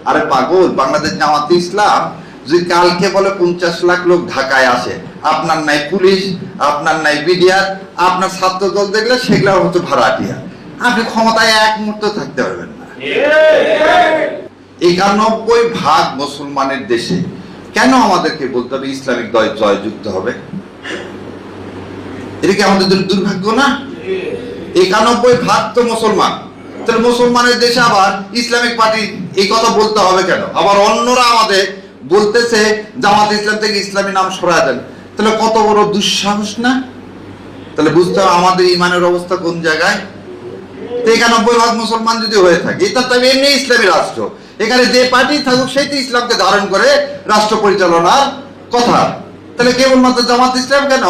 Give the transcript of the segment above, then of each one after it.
আরে পাগল, বাংলাদেশ জামাতে ইসলাম যদি কালকে বলে 50 লাখ লোক ঢাকায় আসে, আপনার নাই পুলিশ, আপনার নাই বিডিআর, আপনার ছাত্র দল দেখলে সেগুলো হতো ভাড়াটিয়া, আপনি ক্ষমতায় এক মুহূর্ত থাকতে পারবেন না। 91% মুসলমানের দেশে কেন আমাদেরকে বলতে হবে ইসলামিক দল জয়যুক্ত হবে? এটা কি আমাদের দুর্ভাগ্য না? 91% তো মুসলমান, তাহলে মুসলমানের দেশে আবার ইসলামিক পার্টি এই কথা বলতে হবে কেন? আবার অন্যরা আমাদের বলতেছে জামাত ইসলাম থেকে ইসলামী নাম সরায় দেন, তাহলে কত বড় দুঃসাহস না? তাহলে বুঝতে হবে আমাদের ইমানের অবস্থা কোন জায়গায়। 91% মুসলমান যদি হয়ে থাকে, এটা তো এমনি ইসলামী রাষ্ট্র, এখানে যে পার্টি থাকুক সেই তো ইসলামকে ধারণ করে রাষ্ট্র পরিচালনার কথা, তাহলে কেবলমাত্র জামাত ইসলাম কেন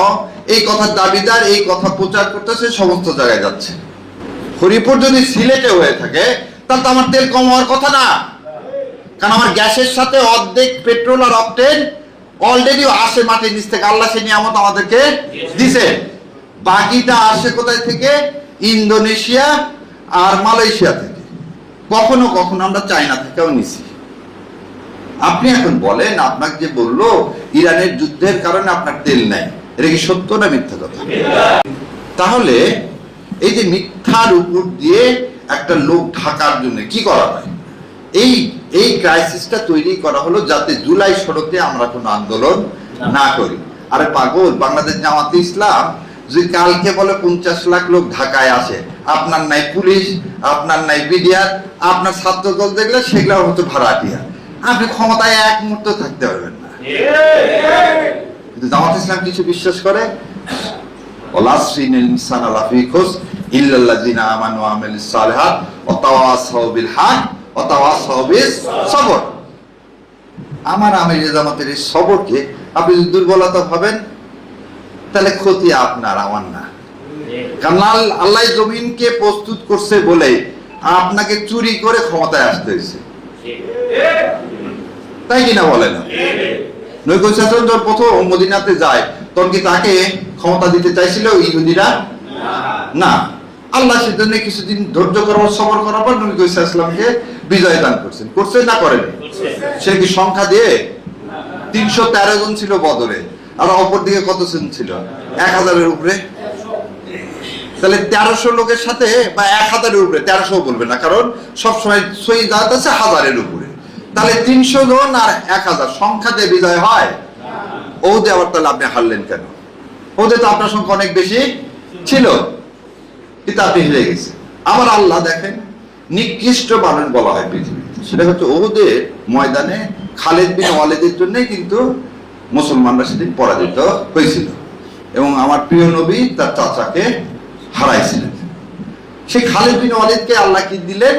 এই কথার দাবিদার, এই কথা প্রচার করতেছে, সমস্ত জায়গায় যাচ্ছে। হরিপুর যদি সিলেটে হয়ে থাকে তাহলে তো আমার তেল কম হওয়ার কথা না, কারণ আমার গ্যাসের সাথে অর্ধেক পেট্রোল আর অকটেন অলরেডি আসে মাটির নিচ থেকে, আল্লাহ সে নিয়ামত আমাদেরকে দিছে। বাকিটা আসে কোথায় থেকে? ইন্দোনেশিয়া আর মালয়েশিয়া থেকে, কখনো কখনো আমরা চায়না থেকেও নিছি। আপনি এখন বলেন, আপনাকে যে বললো ইরানের যুদ্ধের কারণে আপনার তেল নাই, এটা কি সত্য না মিথ্যা কথা? তাহলে এই যে মিথ্যার উপর দিয়ে একটা লোক ঢাকার জন্য কি করা হয়? এই ক্রাইসিসটা তৈরি করা হলো যাতে জুলাই শরতে আমরা কোনো আন্দোলন না করি। আরে পাগল, বাংলাদেশ জামাতে ইসলাম যদি কালকে বলে 50 লাখ লোক ঢাকায় আসে, আপনার নাই পুলিশ, আপনার নাই বিডিআর, আপনার ছাত্র দল দেখলে সেগুলো হতো ভাড়াটিয়া, আপনি ক্ষমতায় এক মুহূর্ত থাকতে পারবেন না। কিন্তু জামাত ইসলাম কিছু বিশ্বাস করে, আমার আমির জামাতের এই সবরকে আপনি যদি দুর্বলতা ভাবেন তাহলে ক্ষতি আপনার, আমার না। কারণ আল্লাহ জমিনকে প্রস্তুত করছে বলে আপনাকে চুরি করে ক্ষমতায় আসতে হয়েছে, তাই কিনা বলেন? নবী সাল্লাল্লাহু যখন প্রথম মদিনাতে যায় তখন কি তাকে ক্ষমতা দিতে চাইছিল ইহুদিরা? না, আল্লাহ সেজন্য কিছুদিন ধৈর্য করার, সবর করার পর নবী সাল্লাল্লাহু বিজয় দান করছেন। করছেন না করেন? সে কি সংখ্যা দিয়ে? 313 জন ছিল বদরে, আর অপর দিকে কত জন ছিল? 1000-এর উপরে। তাহলে 1300 লোকের সাথে বা 1000-এর উপরে, 1300 বলবে না কারণ সবসময় শহীদ আছে 1000-এর উপরে, তাহলে 300 জন আর 1000 সংখ্যা দিয়ে বিজয় হয়? ওদের আবার তাহলে আপনি হারলেন কেন? ওদের তো আপনার সংখ্যা অনেক বেশি ছিল, কিন্তু আপনি হেরে গেছেন। আবার আল্লাহ দেখেন নিকৃষ্ট মানুষ বলা হয় পৃথিবীতে, সেটা হচ্ছে ওদের ময়দানে খালিদ বিন ওয়ালিদের জন্যই কিন্তু মুসলমানরা সেদিন পরাজিত হয়েছিল, এবং আমার প্রিয় নবী তার চাচাকে হারাইছিলেন। সেই খালিদ বিন ওয়ালিদকে আল্লাহ কি দিলেন?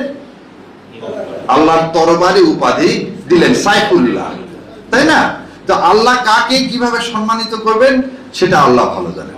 আল্লাহর তরবারি উপাধি দিলেন, সাইফুল্লাহ, তাই না? তো আল্লাহ কাকে কিভাবে সম্মানিত করবেন সেটা আল্লাহ ভালো জানেন।